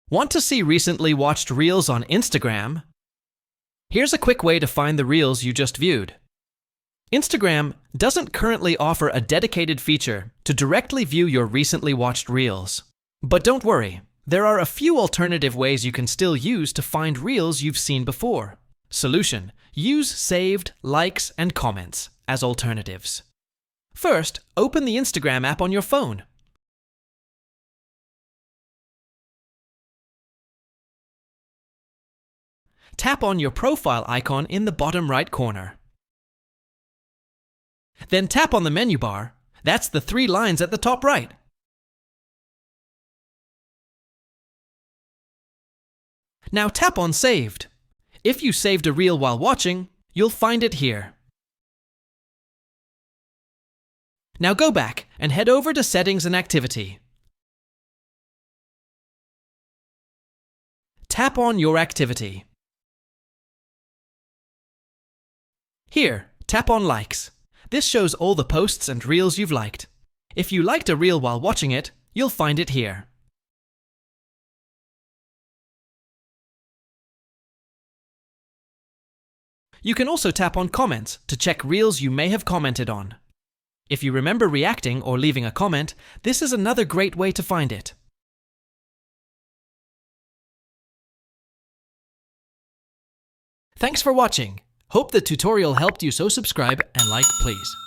Want to see recently watched reels on Instagram? Here's a quick way to find the reels you just viewed. Instagram doesn't currently offer a dedicated feature to directly view your recently watched reels. But don't worry, there are a few alternative ways you can still use to find reels you've seen before. Solution: use saved, likes, and comments as alternatives. First, open the Instagram app on your phone. Tap on your profile icon in the bottom right corner. Then tap on the menu bar. That's the 3 lines at the top right. Now tap on Saved. If you saved a reel while watching, you'll find it here. Now go back and head over to Settings and Activity. Tap on your activity. Here, tap on Likes. This shows all the posts and reels you've liked. If you liked a reel while watching it, you'll find it here. You can also tap on Comments to check reels you may have commented on. If you remember reacting or leaving a comment, this is another great way to find it. Thanks for watching. Hope the tutorial helped you, so subscribe and like please.